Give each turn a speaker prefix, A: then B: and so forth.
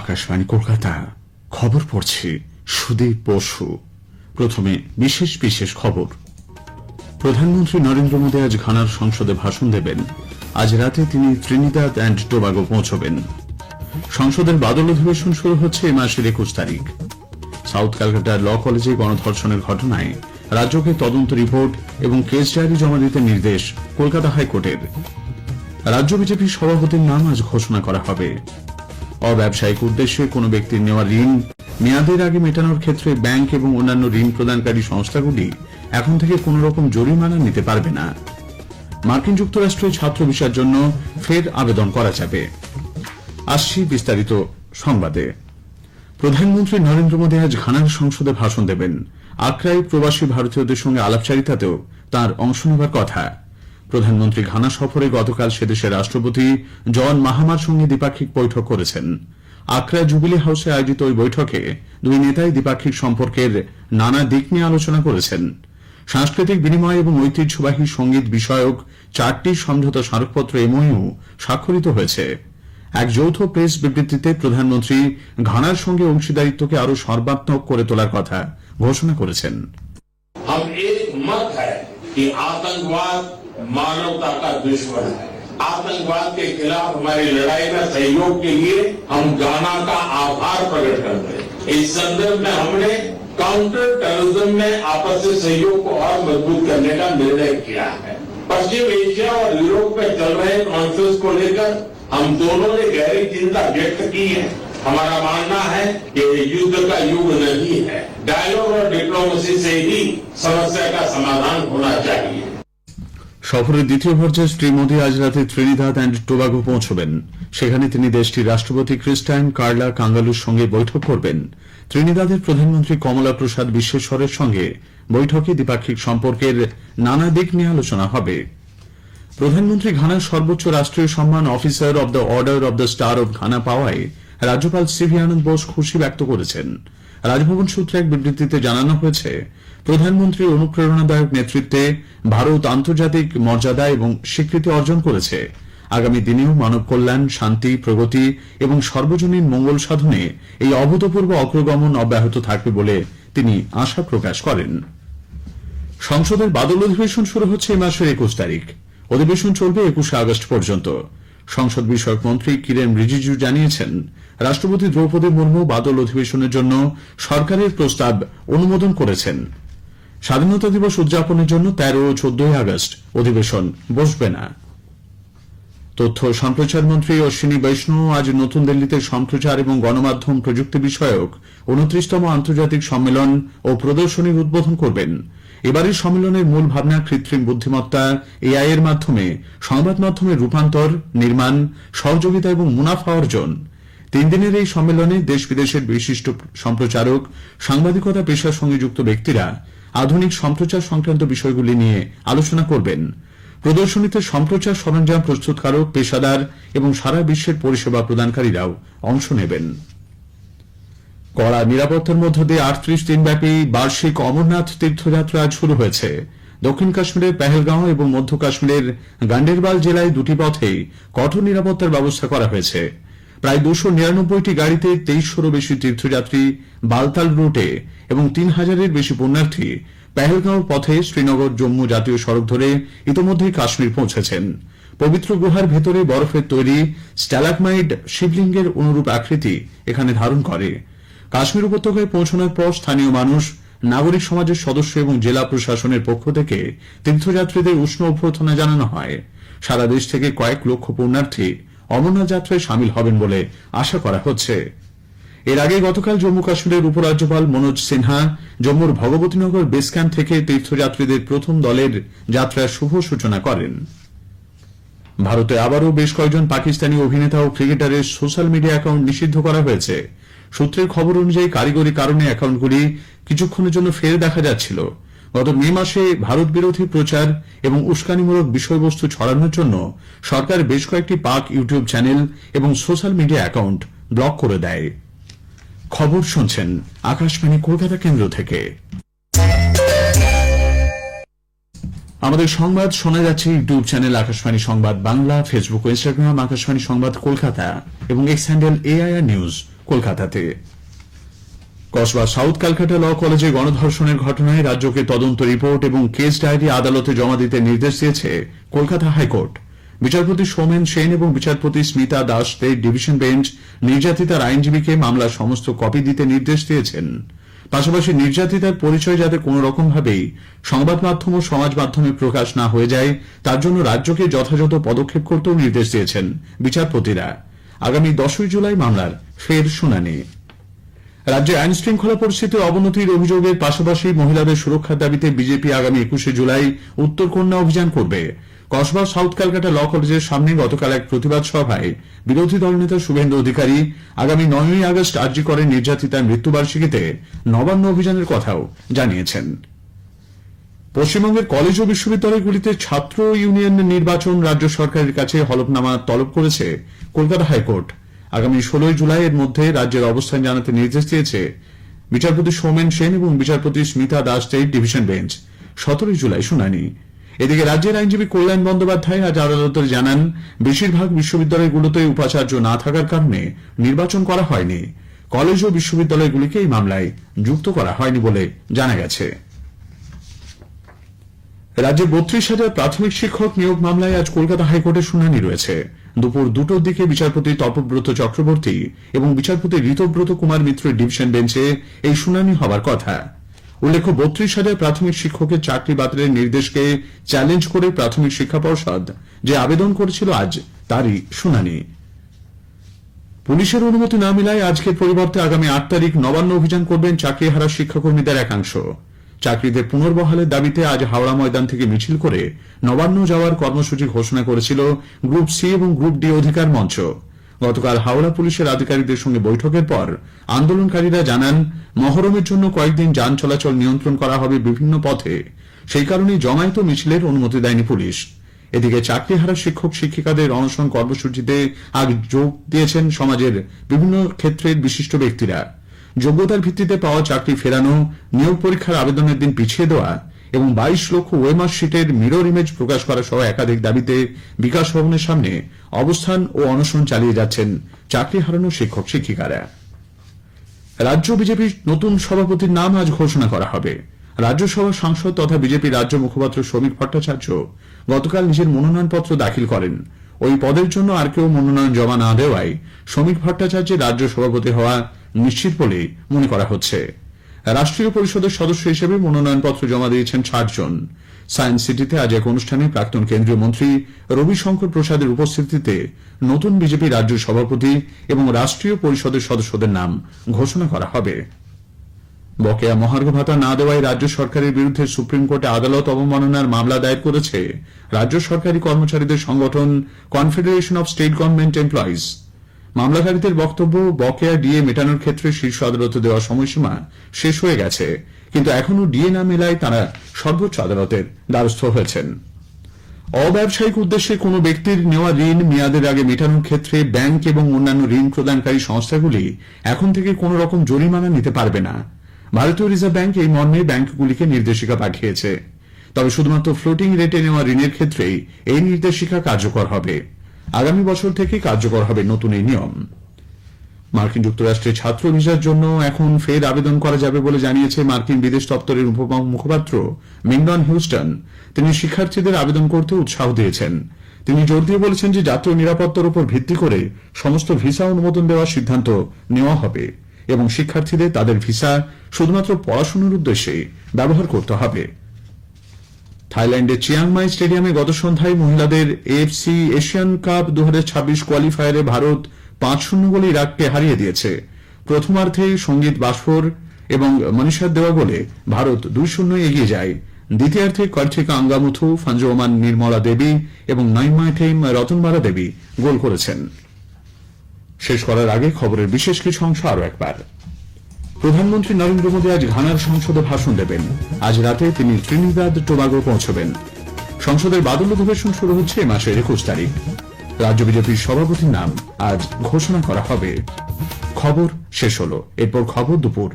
A: আকাশবাণী কলকাতা খবর পড়ছি সুদীপ বসু। প্রথমে বিশেষ বিশেষ খবর। প্রধানমন্ত্রী নরেন্দ্র মোদী আজ ঘানার সংসদে ভাষণ দেবেন। আজ রাতে তিনি ত্রিনিদাদ অ্যান্ড টোবাগো পৌঁছবেন। সংসদের বাদল অধিবেশন শুরু হচ্ছে এই মাসের 21 তারিখ। সাউথ ক্যালকাটার ল কলেজে গণধর্ষণের ঘটনায় রাজ্যকে তদন্ত রিপোর্ট এবং কেস ডায়েরি জমা দিতে নির্দেশ কলকাতা হাইকোর্টের। রাজ্য বিজেপির সভাপতির নাম আজ ঘোষণা করা হবে। অব্যবসায়িক উদ্দেশ্যে কোন ব্যক্তির নেওয়া ঋণ মেয়াদের আগে মেটানোর ক্ষেত্রে ব্যাংক এবং অন্যান্য ঋণ প্রদানকারী সংস্থাগুলি এখন থেকে কোন রকম জরিমানা নিতে পারবে না। মার্কিন যুক্তরাষ্ট্রে ছাত্র ভিসার জন্য ফের আবেদন করা যাবে। আসছি বিস্তারিত সংবাদে। প্রধানমন্ত্রী নরেন্দ্র মোদী আজ ঘানার সংসদে ভাষণ দেবেন। আক্রায় প্রবাসী ভারতীয়দের সঙ্গে আলাপচারিতাতেও তাঁর অংশ নেবার কথা। প্রধানমন্ত্রী ঘানা সফরে গতকাল সেদেশের রাষ্ট্রপতি জন মাহামার সঙ্গে দ্বিপাক্ষিক বৈঠক করেছেন। আক্রা জুবিলি হাউসে আয়োজিত ওই বৈঠকে দুই নেতাই দ্বিপাক্ষিক সম্পর্কের নানা দিক নিয়ে আলোচনা করেছেন। সাংস্কৃতিক বিনিময় এবং ঐতিহ্যবাহী সঙ্গীত বিষয়ক 4টি সমঝোতা স্মারকপত্র এমওইউ স্বাক্ষরিত হয়েছে। এক যৌথ প্রেস বিবৃতিতে প্রধানমন্ত্রী ঘানার সঙ্গে অংশীদারিত্বকে আরো সর্বাত্মক করে তোলার কথা ঘোষণা করেছেন।
B: मानवता का दुश्मन है। आतंकवाद के खिलाफ हमारी लड़ाई में सहयोग के लिए हम घाना का आभार प्रकट करते हैं। इस संदर्भ में हमने काउंटर टेररिज्म में आपसी सहयोग को और मजबूत करने का निर्णय किया है। पश्चिम एशिया और यूरोप में चल रहे कॉन्फ्लिक्ट को लेकर हम दोनों ने गहरी चिंता व्यक्त की है। हमारा मानना है कि युद्ध का युग नहीं है, डायलॉग और डिप्लोमेसी से ही समस्या का समाधान होना चाहिए।
A: সফরের দ্বিতীয় পর্যায়ে শ্রী মোদী আজ রাতে ত্রিনিদাদ অ্যান্ড টোবাগো পৌঁছবেন। সেখানে তিনি দেশটির রাষ্ট্রপতি ক্রিস্টাইন কার্লা কাঙ্গালুর সঙ্গে বৈঠক করবেন। ত্রিনিদাদের প্রধানমন্ত্রী কমলা প্রসাদ বিশ্বেশ্বরের সঙ্গে বৈঠকে দ্বিপাক্ষিক সম্পর্কের নানা দিক নিয়ে আলোচনা হবে। প্রধানমন্ত্রী ঘানার সর্বোচ্চ রাষ্ট্রীয় সম্মান officer of the order of the star of Ghana পাওয়ায় রাজ্যপাল সিভি আনন্দ বোস খুশি ব্যক্ত করেছেন। রাজভবন সূত্রে এক বিবৃতিতে জানানো হয়েছে, প্রধানমন্ত্রীর অনুপ্রেরণাদায়ক নেতৃত্বে ভারত আন্তর্জাতিক মর্যাদা এবং স্বীকৃতি অর্জন করেছে। আগামী দিনেও মানব কল্যাণ, শান্তি, প্রগতি এবং সর্বজনীন মঙ্গল সাধনে এই অভূতপূর্ব অগ্রগমন অব্যাহত থাকবে বলে তিনি আশা প্রকাশ করেন। সংসদের বাদল অধিবেশন শুরু হচ্ছে এই মাসের 21 তারিখ। অধিবেশন চলবে 21 আগস্ট পর্যন্ত। সংসদ বিষয়ক মন্ত্রী কিরেন রিজিজু জানিয়েছেন, রাষ্ট্রপতি দ্রৌপদী মুর্মু বাদল অধিবেশনের জন্য সরকারের প্রস্তাব অনুমোদন করেছেন। স্বাধীনতা দিবস উদযাপনের জন্য 13 ও 14 আগস্ট অধিবেশন বসবে না। তথ্য সম্প্রচার মন্ত্রী অশ্বিনী বৈষ্ণব আজ নতুন দিল্লিতে সম্প্রচার এবং গণমাধ্যম প্রযুক্তি বিষয়ক 29তম আন্তর্জাতিক সম্মেলন ও প্রদর্শনীর উদ্বোধন করবেন। এবারের সম্মেলনের মূল ভাবনা কৃত্রিম বুদ্ধিমত্তা এআই এর মাধ্যমে সংবাদ মাধ্যমের রূপান্তর, নির্মাণ, সহযোগিতা এবং মুনাফা অর্জন। 3 দিনের এই সম্মেলনে দেশ বিদেশের বিশিষ্ট সম্প্রচারক, সাংবাদিকতা পেশার সঙ্গে যুক্ত ব্যক্তিরা আধুনিক সম্প্রচার সংক্রান্ত বিষয়গুলি নিয়ে আলোচনা করবেন। প্রদর্শনীতে সম্প্রচার সরঞ্জাম প্রস্তুতকারক, পেশাদার এবং সারা বিশ্বের পরিষেবা প্রদানকারীরাও অংশ নেবেন। কড়া নিরাপত্তার মধ্য দিয়ে 38 দিনব্যাপী বার্ষিক অমরনাথ তীর্থযাত্রা আজ শুরু হয়েছে। দক্ষিণ কাশ্মীরের পেহেলগাঁও এবং মধ্য কাশ্মীরের গান্ডেরবাল জেলায় দুটি পথেই কঠোর নিরাপত্তার ব্যবস্থা করা হয়েছে। প্রায় 299টি গাড়িতে 2300-রও বেশি তীর্থযাত্রী বালতাল রুটে এবং 3000-এর বেশি পুণ্যার্থী পেহেলগাঁও পথে শ্রীনগর জম্মু জাতীয় সড়ক ধরে ইতোমধ্যেই কাশ্মীর পৌঁছেছেন। পবিত্র গুহার ভেতরে বরফের তৈরি স্ট্যালাগমাইট শিবলিঙ্গের অনুরূপ আকৃতি এখানে ধারণ করে। কাশ্মীর উপত্যকায় পৌঁছানোর পর স্থানীয় মানুষ, নাগরিক সমাজের সদস্য এবং জেলা প্রশাসনের পক্ষ থেকে তীর্থযাত্রীদের উষ্ণ অভ্যর্থনা জানানো হয়। সারা দেশ থেকে কয়েক লক্ষ পুণ্যার্থী অমরনাথ যাত্রায় সামিল হবেন বলে আশা করা হচ্ছে। এর আগে গতকাল জম্মু কাশ্মীরের উপরাজ্যপাল মনোজ সিনহা জম্মুর ভগবতীনগর বেস ক্যাম্প থেকে তীর্থযাত্রীদের প্রথম দলের যাত্রার শুভ সূচনা করেন। ভারতে আবারও বেশ কয়েকজন পাকিস্তানি অভিনেতা ও ক্রিকেটারের সোশ্যাল মিডিয়া অ্যাকাউন্ট নিষিদ্ধ করা হয়েছে। সূত্রের খবর অনুযায়ী কারিগরি কারণে অ্যাকাউন্টগুলি কিছুক্ষণের জন্য ফের দেখা যাচ্ছিল। গত মে মাসে ভারত বিরোধী প্রচার এবং উস্কানিমূলক বিষয়বস্তু ছড়ানোর জন্য সরকার বেশ কয়েকটি পাক ইউটিউব চ্যানেল এবং সোশ্যাল মিডিয়া অ্যাকাউন্ট ব্লক করে দেয়। খবর শুনছেন আকাশবাণী কলকাতা কেন্দ্র থেকে। আমাদের সংবাদ শোনা যাচ্ছে ইউটিউব চ্যানেল আকাশবাণী সংবাদ বাংলা, ফেসবুক ও ইনস্টাগ্রাম আকাশবাণী সংবাদ কলকাতা এবং এক্স হ্যান্ডেল এআইআর নিউজ কলকাতাতে। কসবা সাউথ ক্যালকাটা ল কলেজে গণধর্ষণের ঘটনায় রাজ্যকে তদন্ত রিপোর্ট এবং কেস ডায়েরি আদালতে জমা দিতে নির্দেশ দিয়েছে কলকাতা হাইকোর্ট। বিচারপতি সৌমেন সেন এবং বিচারপতি স্মিতা দাসদের ডিভিশন বেঞ্চ নির্যাতিতার আইনজীবীকে মামলার সমস্ত কপি দিতে নির্দেশ দিয়েছেন। পাশাপাশি নির্যাতিতার পরিচয় যাতে কোনো রকমভাবেই সংবাদ মাধ্যম ও সমাজ মাধ্যমে প্রকাশ না হয়ে যায় তার জন্য রাজ্যকে যথাযথ পদক্ষেপ করতেও নির্দেশ দিয়েছেন বিচারপতিরা। আগামী 10ই জুলাই মামলার ফের শুনানি। রাজ্যে আইন শৃঙ্খলা পরিস্থিতির অবনতির অভিযোগের পাশাপাশি মহিলাদের সুরক্ষার দাবিতে বিজেপি আগামী 21শে জুলাই উত্তর কন্যা অভিযান করবে। কসবা সাউথ ক্যালকাটা ল কলেজের সামনে গতকাল এক প্রতিবাদ সভায় বিরোধী দলনেতা শুভেন্দু অধিকারী আগামী 9ই আগস্ট আরজি করে নির্যাতিতার মৃত্যুবার্ষিকীতে নবান্ন অভিযানের কথাও জানিয়েছেন। পশ্চিমবঙ্গের কলেজ ও বিশ্ববিদ্যালয়গুলিতে ছাত্র ইউনিয়ন নির্বাচন রাজ্য সরকারের কাছে হলফনামা তলব করেছে কলকাতা হাইকোর্ট। আগামী 16ই জুলাই এর মধ্যে রাজ্যের অবস্থান জানাতে নির্দেশ দিয়েছে বিচারপতি সৌমেন সেন এবং বিচারপতি স্মিতা দাসদের ডিভিশন বেঞ্চ। 17ই জুলাই শুনানি। এদিকে রাজ্যের আইনজীবী কল্যাণ বন্দ্যোপাধ্যায় আজ আদালতে জানান, বেশিরভাগ বিশ্ববিদ্যালয়গুলোতে উপাচার্য না থাকার কারণে নির্বাচন করা হয়নি। কলেজ ও বিশ্ববিদ্যালয়গুলিকে এই মামলায় যুক্ত করা হয়নি বলে জানা গেছে। রাজ্যে 32,000 প্রাথমিক শিক্ষক নিয়োগ মামলায় আজ কলকাতা হাইকোর্টে শুনানি রয়েছে। দুপুর 2টোর দিকে বিচারপতি তপব্রত চক্রবর্তী এবং বিচারপতি ঋতব্রত কুমার মিত্রের ডিভিশন বেঞ্চে এই শুনানি হবার কথা। উল্লেখ্য, 32,000 প্রাথমিক শিক্ষকের চাকরি বাতিলের নির্দেশকে চ্যালেঞ্জ করে প্রাথমিক শিক্ষা পর্ষদ যে আবেদন করেছিল আজ তারই শুনানি। পুলিশের অনুমতি না মিলায় আজকের পরিবর্তে আগামী 8 তারিখ নবান্ন অভিযান করবেন চাকরিহারা শিক্ষাকর্মীদের একাংশ। চাকরিদের পুনর্বহালের দাবিতে আজ হাওড়া ময়দান থেকে মিছিল করে নবান্ন যাওয়ার কর্মসূচি ঘোষণা করেছিল গ্রুপ সি এবং গ্রুপ ডি অধিকার মঞ্চ। গতকাল হাওড়া পুলিশের আধিকারিকদের সঙ্গে বৈঠকের পর আন্দোলনকারীরা জানান, মহরমের জন্য কয়েকদিন যান চলাচল নিয়ন্ত্রণ করা হবে বিভিন্ন পথে। সেই কারণে জমায়েত মিছিলের অনুমতি দেয়নি পুলিশ। এদিকে চাকরিহারা শিক্ষক শিক্ষিকাদের অনশন কর্মসূচিতে আজ যোগ দিয়েছেন সমাজের বিভিন্ন ক্ষেত্রের বিশিষ্ট ব্যক্তিরা। যোগ্যতার ভিত্তিতে পাওয়া চাকরি ফেরানো, নিয়োগ পরীক্ষার আবেদনের দিন পিছিয়ে দেওয়া এবং 22 লক্ষ ওয়েমার শিটের মিরর ইমেজ প্রকাশ করা সহ একাধিক দাবিতে বিকাশ ভবনের সামনে অবস্থান ও অনশন চালিয়ে যাচ্ছেন চাকরি হারানো শিক্ষক শিক্ষিকারা। রাজ্য বিজেপির নতুন সভাপতির নাম আজ ঘোষণা করা হবে। রাজ্যসভার সাংসদ তথা বিজেপি রাজ্য মুখপাত্র শ্রমিক ভট্টাচার্য গতকাল নিজের মনোনয়নপত্র দাখিল করেন। ওই পদের জন্য আর কেউ মনোনয়ন জমা না দেওয়ায় শ্রমিক ভট্টাচার্যের রাজ্য সভাপতি হওয়া নিশ্চিত বলে মনে করা হচ্ছে। রাষ্ট্রীয় পরিষদের সদস্য হিসেবে মনোনয়নপত্র জমা দিয়েছেন 60 জন। সায়েন্স সিটিতে আজ এক অনুষ্ঠানে প্রাক্তন কেন্দ্রীয় মন্ত্রী রবিশঙ্কর প্রসাদের উপস্থিতিতে নতুন বিজেপি রাজ্য সভাপতি এবং রাষ্ট্রীয় পরিষদের সদস্যদের নাম ঘোষণা করা হবে। বকেয়া মহার্ঘ ভাতা না দেওয়ায় রাজ্য সরকারের বিরুদ্ধে সুপ্রিম কোর্টে আদালত অবমাননার মামলা দায়ের করেছে রাজ্য সরকারি কর্মচারীদের সংগঠন confederation of state government employees. মামলাকারীদের বক্তব্য, বকেয়া ডিএ মেটানোর ক্ষেত্রে শীর্ষ আদালতে দেওয়া সময়সীমা শেষ হয়ে গেছে, কিন্তু এখনও ডিএ না মেলায় তারা সর্বোচ্চ আদালতের দ্বারস্থ হয়েছেন। অব্যবসায়িক উদ্দেশ্যে কোনো ব্যক্তির নেওয়া ঋণ মেয়াদের আগে মেটানোর ক্ষেত্রে ব্যাংক এবং অন্যান্য ঋণ প্রদানকারী সংস্থাগুলি এখন থেকে কোনো রকম জরিমানা নিতে পারবে না। ভারতীয় রিজার্ভ ব্যাংক এই মর্মে ব্যাংকগুলিকে নির্দেশিকা পাঠিয়েছে। তবে শুধুমাত্র ফ্লোটিং রেটে নেওয়া ঋণের ক্ষেত্রেই এই নির্দেশিকা কার্যকর হবে। আগামী বছর থেকে কার্যকর হবে নতুন এই নিয়ম। মার্কিন যুক্তরাষ্ট্রে ছাত্র ভিসার জন্য এখন ফের আবেদন করা যাবে বলে জানিয়েছে মার্কিন বিদেশ দপ্তরের মুখপাত্র মিংডন হিউস্টন। তিনি শিক্ষার্থীদের আবেদন করতে উৎসাহ দিয়েছেন। তিনি জোর দিয়ে বলেছেন যে জাতীয় নিরাপত্তার উপর ভিত্তি করে সমস্ত ভিসা অনুমোদন দেওয়ার সিদ্ধান্ত নেওয়া হবে এবং শিক্ষার্থীদের তাদের ভিসা শুধুমাত্র পড়াশোনার উদ্দেশ্যে ব্যবহার করতে হবে। থাইল্যান্ডের চিয়াংমাই স্টেডিয়ামে গত সন্ধ্যায় মহিলাদের এএফসি এশিয়ান কাপ 2026 কোয়ালিফায়ারে ভারত 5-0 গোলে ইরাককে হারিয়ে দিয়েছে। প্রথমার্ধে সঙ্গীত বাসফোর এবং মনীষার দেওয়া গোলে ভারত 2-0 এগিয়ে যায়। দ্বিতীয়ার্ধে কর্থিকা আঙ্গামুথু, ফাঞ্জোমান নির্মলা দেবী এবং নাইমাইটেম রতনবালা দেবী গোল করেছেন। শেষ করার আগে খবরের বিশেষ কিছু অংশ আরও একবার। প্রধানমন্ত্রী নরেন্দ্র মোদী আজ ঘানার সংসদে ভাষণ দেবেন। আজ রাতে তিনি ত্রিনিদাদ টোবাগো পৌঁছবেন। সংসদের বাদল অধিবেশন শুরু হচ্ছে এ মাসের 21 তারিখ। রাজ্য বিজেপির সভাপতির নাম আজ ঘোষণা করা হবে। খবর শেষ হলো। এরপর খবর দুপুর